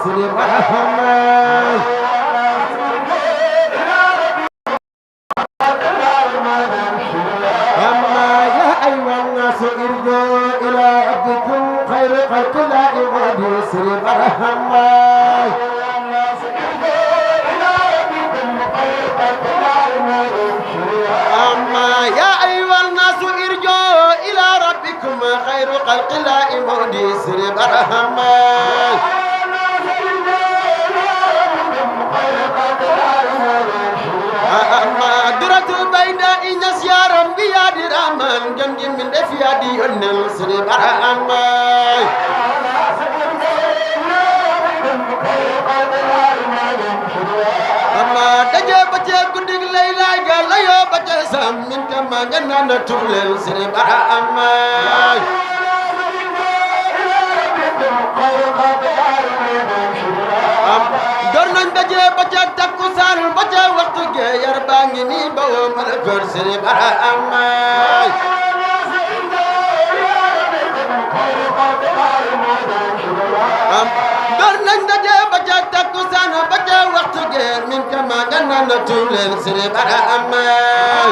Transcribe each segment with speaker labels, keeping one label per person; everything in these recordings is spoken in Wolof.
Speaker 1: سري برحمة أما يا أيها الناس ارجعوا إلى ربكم خير خلق الله يغدي سري برحمة أما يا أيها الناس ارجعوا إلى ربكم خير خلق الله يغدي سري برحمة أما درة البيداء نسيارا بياد رحمن جنج من دفيادي ينل سري برحمة أما دجا بجا قدق ليلا قال يا بجا سام من كما جنانا تولل سري برحمة dornan daje baca takusan baca waktu ge yar bangi ni bawa malakor seri bara amai dornan daje baca takusan baca waktu ge min kama ganna tulen seri bara amai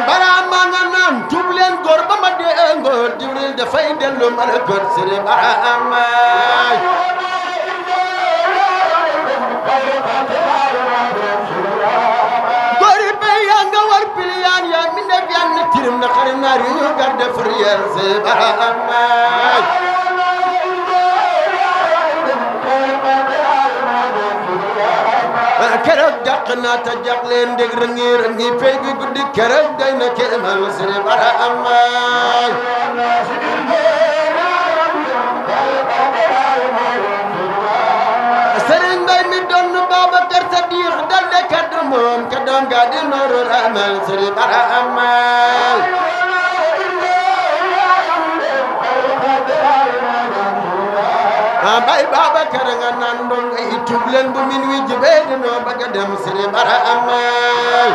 Speaker 1: bara manganan tublen gor ba made ngor diwril da fay delu mala gor sere bara amay gori be yanga war pilian ya minde bian tirim na xarinari yu garde frier se bara amay keroog dàq naa ta jàq leen dégg rëngii rëngii pey gi guddi keroog day na kéemal sëriñ bara amaay sëriñ Mbay mi doon Babacar Sadiq dal de kaddu moom ka doom ga di nooru ramal sëriñ bara amaay bay Babacar nga naan doon ngay tub leen bu min wi jibee dinoo bëgg a dem sëriñ bara amaay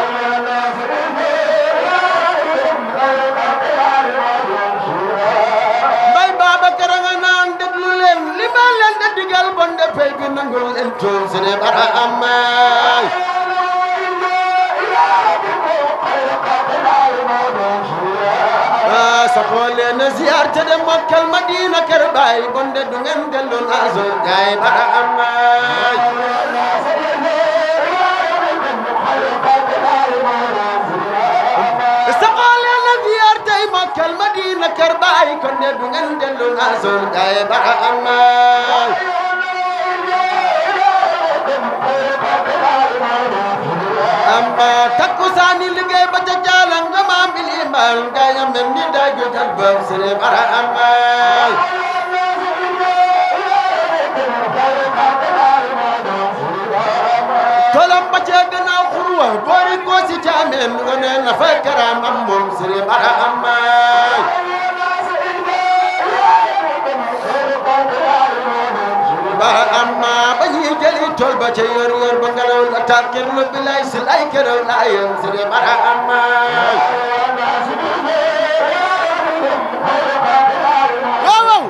Speaker 1: bay Babacar nga naan déglu leen li ma leen di digal bon de pay bi nangul leen tool sëriñ bara amaay saxoo leen ziyaar te dem Makkal Madina kër baay bon de du ngeen dellu naaso gaay bara amaay saxoo leen ziyaar tey Makkal Madina kër baay kon de du ngeen dellu naaso gaay bara amaay amma takkusaani liggéey ba ca jaalang nga maam ilimbal gaaya mel ni daaju tal bam sere bara amaay tolam ba ca gannaaw xurwa boori goosi caameen wane na fa karam am moom sere bara amaay bara amma ba ñuy jëli tool ba ca yor yor ba ngelaw la tàkkir lu bilay si lay këraw laayam sere bara amaay waaw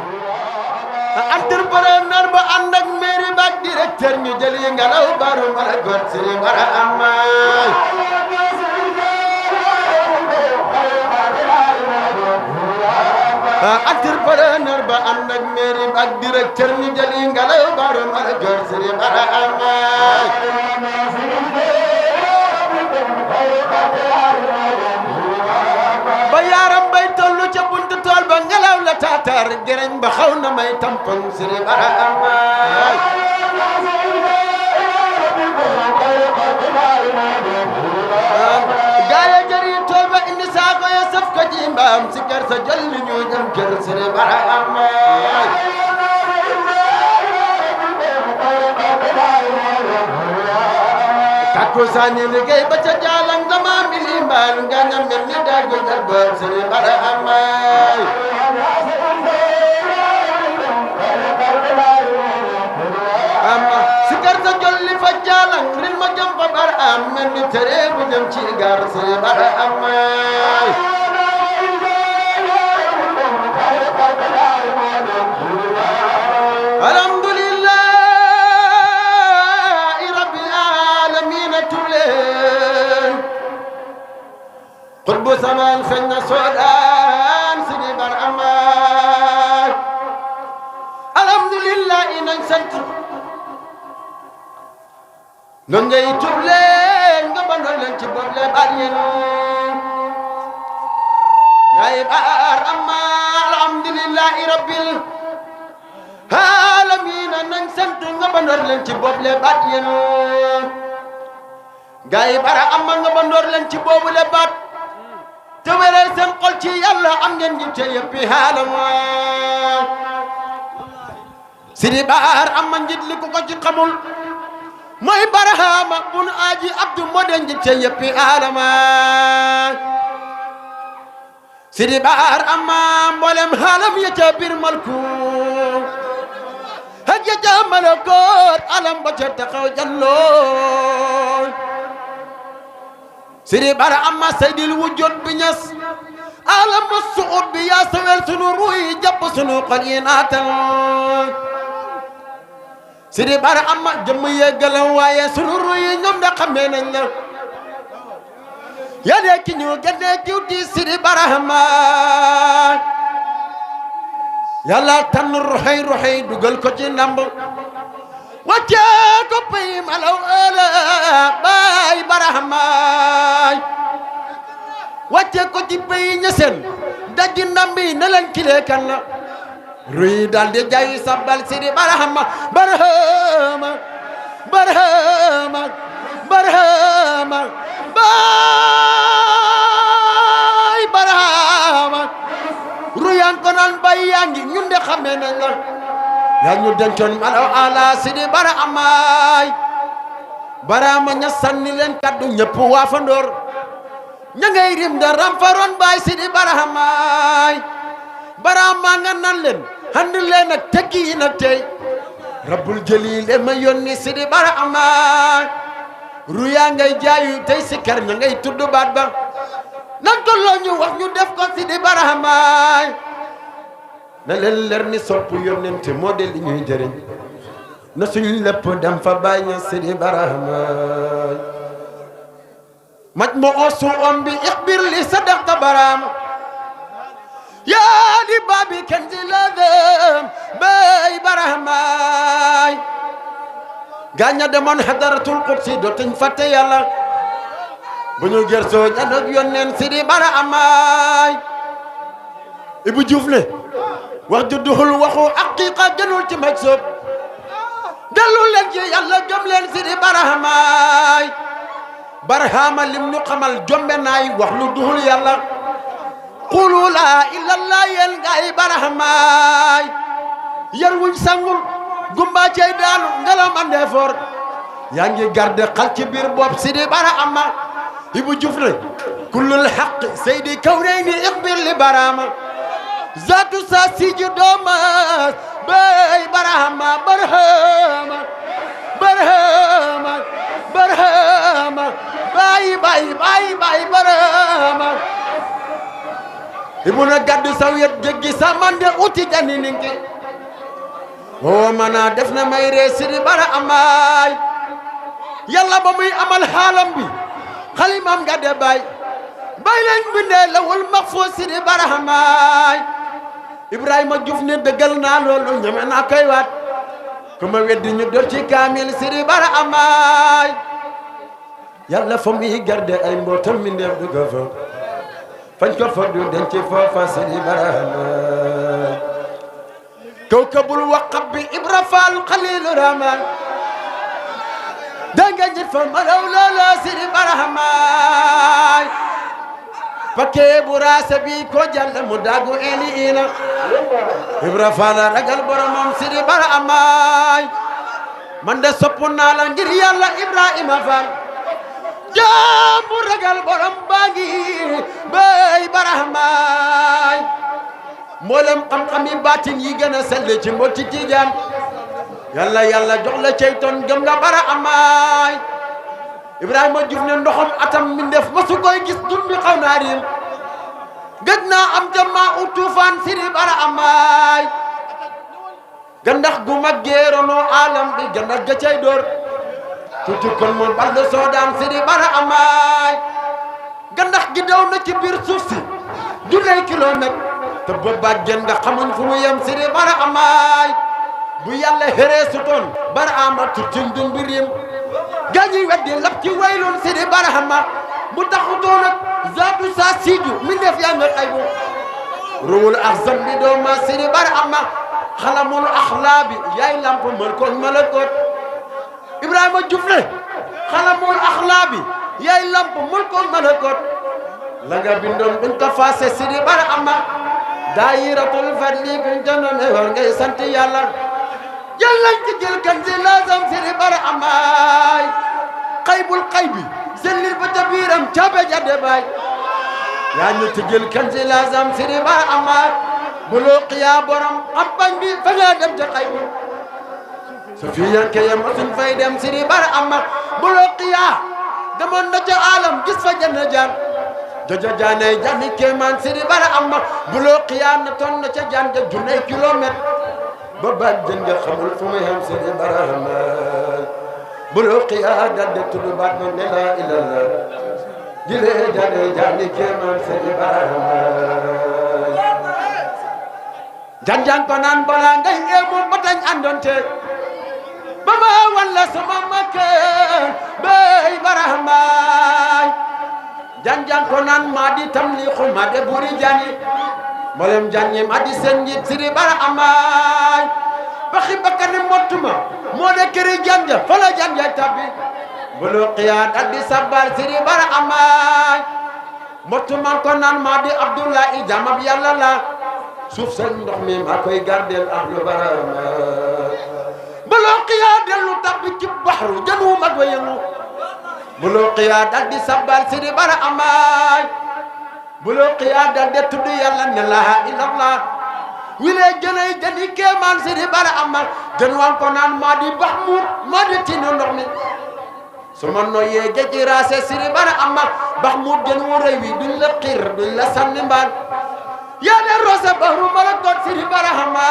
Speaker 1: entrepreneur ba ànd ak mairie ba ak directeur ñu jëli ngelaw baru mala got sere bara amaay entrepreneur ba ànd ak mairie ba ak directeur ñu jëli ngelaw baru mala got sere bara amaay ba yaram bay tollu ca buntu tool ba ngelaw la taatar gereñ ba xaw na may tampon sere bara amaay gaaya jëri tool ba indi saako ya saf ko ji mbaam si kër sa jël ñu jëm kër sere bara amaay takkusaani liggéey ba ca jaalang dama milimbal nga ñam mel ni daagu darba sere bara amaay amma si kër sa jolli fa jaalang rin ma jëm fa bar am mel ni tere bu jëm ci gar sere bara amaay feeñ na soodaan Sidi Barhama alhamdulillah nañ sant nga ngay tub leen nga bandal leen ci bopp leen baat yéen ngay Barhama alhamdulillahi rabbil alamin nañ sant nga bandal leen ci bopp leen baat yéen ngay Barhama nga bandal leen ci boobu le baat te wéral seen xol ci yàlla am ngeen ngi te yëppi xaalama Sidi Barhama njit li ko ci xamul mooy Barhama bun aji abdu moo de njit te yëppi xaalama Sidi Barhama mboolem xaalam ya ca biir malku ak ya ca malakoot alam ba ca taxaw jalloo Sidi Barhama saydil wujud bi ñas alam suud bi yaa sawel sunu ruuy jàpp sunu xol yi naatal Sidi Barhama jëmm yeggalam waaye sunu ruuy ñoom da xamee nañ la yaa dee ki ñu génnee jiwti Sidi Barhama yàlla tànn ruxey dugal ko ci ndamb wacce ko pay malaw ëla baay Barhama wacce ko ci pay ñeseen dajji ndambi ne leen kilee kan la ruy dal di jayu sabbal Sidi Barhama Barhama Barhama Barhama baay Barhama ruyan ko naan bay yaa ngi ñun de xamee nañ la yaa ñu dencoon malaw ala Sidi Barhama Barhama ña sànni leen kaddu ñëpp waa fa ndoor ña ngay rim da ramfaroon baay Sidi Barhama Barhama nga nan leen hand leen ak teggi nag tey rabbul jalil ma yónni Sidi Barhama ruya ngay jaayu tey sikar ña ngay tudd baat ba nan ko loo ñu wax ñu def ko Sidi Barhama na leen leer ni sopp yónnente moo de li ñuy jëriñ na suñ lépp dem fa bàyyi Sidi Barhama maj mo osu om bi ixbir li sadaqta Barhama yaa di baabi kenzi ladam bay Barhama gaaña demoon hadaratul qudsi dootuñ fàtte yàlla bu ñu gersoo ñanog yónneen Sidi Barhama Ibu Juuf ne wax ju duxul waxu aqiqa gënul ci maj soob dellu leen ci yàlla gëm leen Sidi Barhama Barhama lim ñu xamal jombe naay wax lu duxul yàlla qulu laa illallah yéen gaay Barhama yar wuñ sangul gumba cey daanu ngalam andee foor yaa ngi garde xal ci biir bopp Sidi Barhama Ibu Juuf ne kullul haqq seydi kawnayni iqbir li Barhama zaatu sa siju doomas bay Barhama Barhama Barhama Barhama bay Barhama Ibu na gaddu saw yet jéggi sa mande uti jani ninki o mana def na may ree Sidi Barhama yàlla ba muy amal xaalam bi xalimam gadde bay leen bindee lawul maxfuus Sidi Barhama Ibrahima Juuf ne dëggal naa loolu ñeme naa koy waat ku ma weddi ñu dor ci kaamil Sidi Barhama yàlla fa muy garde ay mbootam mi ndeef du ko fa fañ ko fa du denc foofa Sidi Barhama kawkabul waqab bi Ibra Faal Xaliilu Rahmaan danga njit fa malaw loola Sidi Barhama pakke buraasa bi ko jàll mu daagu eli ina Ibra Faal ragal boromam Sidi Barhama man de sopp naa la ngir yàlla Ibrahima Faal jaamu ragal borom baagi bay Barhama mboolem xam-xam yi baatin yi gën a sell ci mbooti Tijaan yàlla jox la ceyton gëm nga Barhama Ibrahima Juuf ne ndoxam atam mi def ma su koy gis dun bi xaw naa riim gëj naa am jamaa u tuufaan Sidi Barhama gandax gu mag géerono alam bi gandax ga cay door tuuti kon moom balde soodaan Sidi Barhama gandax gi daw na ci biir suuf si junni kilomètre te boobaat jën nga xamuñ fu mu yem Sidi Barhamaay bu yàlla xëree sutoon Barhama tuccin dun bi rim gaañi weddi lap ci waylun Sidi Barhama mu taxutoon ak zaatu saa siiju mi def yaa nga xay bu ruwul axzam bi dooma Sidi Barhama xalamul axlaabi yaay lamp malkoon malakoot Ibrahima Diouf ne xalamul axlaabi yaay lamp malkoon malakoot la nga bindoon duñ ko faase Sidi Barhama daayiratul fadli kuñ jëndoon war ngay sant yàlla jël lañ ci jël kan si laazam Sidi Barhama xaybul xaybi sellil ba ca biiram caabe jadde baay yaa ñu ci jël kan si laazam Sidi Barhama buloo qiyaa borom xampañ bi fa nga dem ca xaybu su fi yanke yam suñ fay dem Sidi Barhama buloo qiyaa demoon na ca alam gis fa janna jaan jojo jaanay janni kéemaan Sidi Barhama buloo qiyaa na ton na ca jaan ja junney kilomètre ba baaj jën nga xamul fu muy xam Sidi Barhama buloo qiyaa dadde tudd baat ma ne laa ilallah jilee jaanay janni kéemaan Sidi Barhama janjang ko naan balaa ngay eemu ba tañ àndoon te ba ma walla sama makke bay Barhama janjang ko naan maa di tam li xul maa de buri jani mboolem janñi maa di seen njiit Sidi Barhama baxi bakkani mottuma moo de këri janja fa la janja tabbi buloo qiyaa dal di sabbal Sidi Barhama mottuma ko naan maa di Abdullahi jamab yàlla la suuf seen ndox mi maa koy gardeel ahlu Barhama buloo qiyaa dellu tabbi ci baxru jënu mag wa yëngu buloo qiyaa dal di sabbal Sidi Barhama buloo qiyaa dal di tudd yàlla ne laa illallah wilee jënay jëni kéemaan Sidi Barhama jën waan ko naan maa di Bahmuud maa di tinu ndox mi su ma noyyee géej raase Sidi Barhama Bahmuud jën wu rëy wi duñ la xiir duñ la sànni mbaan yaa ne roose bahru malakoot Sidi Barhama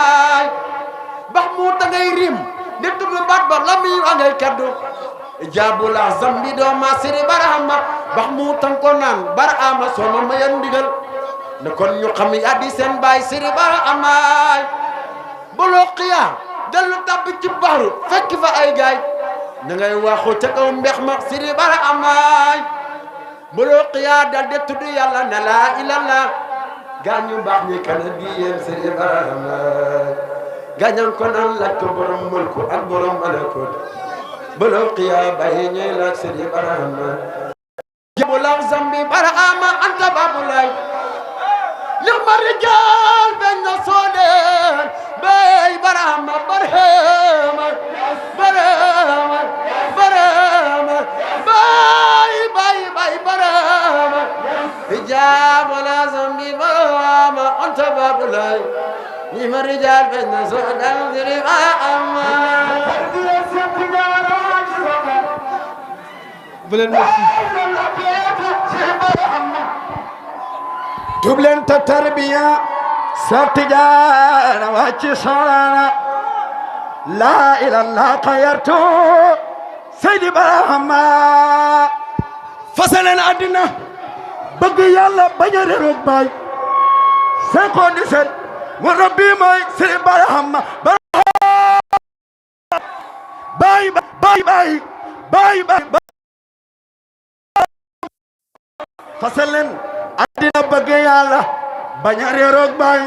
Speaker 1: Bahmuud da ngay rim di tudd baat ba la muy wa ngay kaddu jaabul azam bi dooma Sidi Barhama Bahmuud tan ko naan Barhama soo ma mayan ndigal ne kon ñu xam yaa di seen baay Sidi Barhama buloo qiyaa dellu tabbi ci bahru fekk fa ay gaay na ngay waxu ca kaw mbex ma Sidi Barhama buloo qiyaa dal de tudd yàlla ne laa ilallah gaañu baax ñi kana bi yéen Sidi Barhama gaañan ko naan laaj ko borom mulku ak borom malakut buloo qiyaa bàyyi ñuy laaj Sidi Barhama jabul zambi Barhama anta babulay lix ma rijaal beñ na soodeen bay Barhama Barhama Barhama Barhama bay Barhama jabul zambi Barhama anta babulay lix ma rijaal beñ na soodeen Sidi Barhama
Speaker 2: tub leen ta tarbiya sa tijaana wàcci solana la ilallah xayartu Sidi Barhama fasaleen àddina bëgg yàlla bañ a réeroog baay seen ko di set mu rabbi mooy Sidi Barhama baay fasaleen àddina bëgg yàlla bañ a réeroog baay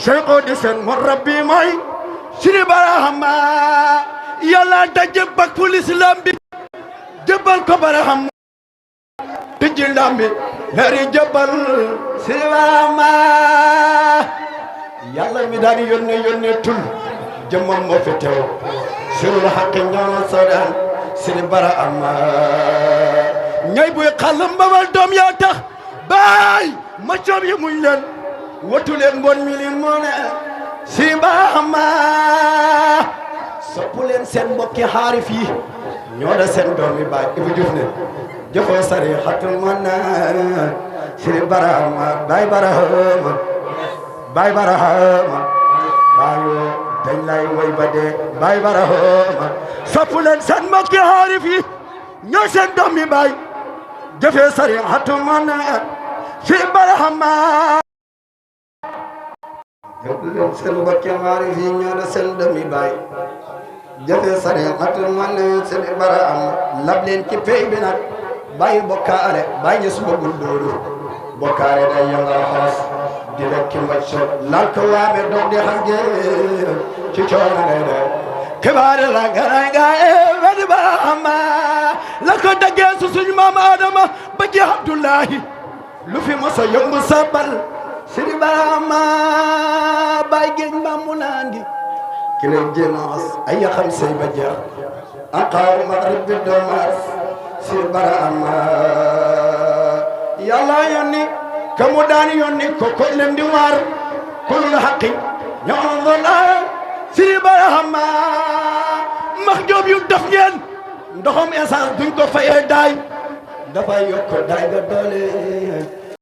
Speaker 2: seen ko di set mu rabbi mooy Sidi Barhama yàlla daje bakul islam bi jëbbal ko Barhama tijji ndam bi leeri jëbbal Sidi Barhama yàlla mi daal di yónne tul jëmmam moo fi teew sirul xaqi ñoona soodaan Sidi Barhama ñay buy xalam babal doom yaa tax baay ma coom yi muñ leen watu leen mbon mi li moo ne Sidi Barhama soppu leen seen mbokki xaarif yi ñoo da seen doom yi baay Ibu Juuf ne jëfoo sari xatul man na Sidi Barhama baay Barhama baayo dañ lay woy ba dee baay Barhama soppu leen seen mbokki xaarif yi ñoo seen doom yi baay jëfee sari xatul man na si barahama
Speaker 1: leen seen mbokki maari fii ñoo da seen demi baay jafe sare matul man leen seen barahama lab leen ci pey bi nag bàyyi bokkaare bàyyi ñu suba gul dóoru bokkaare day yëngal xoos di rek ki mbaj so lal ko waame doog di xam ngeen ci coono lay de
Speaker 2: kibaare la garanga wedi barahama la ko daggee su suñu maam Adama ba ci Abdullahi lu fi mosa yëngu sabal sidi barahama bay géej mbammu naan gi
Speaker 1: ki lay jéemaas ay yaxam say ba jeex anqaaw maghrib bi doomaas si barahama
Speaker 2: yàlla yónni ka mu daan yónni ko ko leen di waar kulul haqi ñoo doona sidi barahama max joob yu daf ngeen ndoxam essence duñ ko fayee daay
Speaker 1: dafay yokk daay ga doole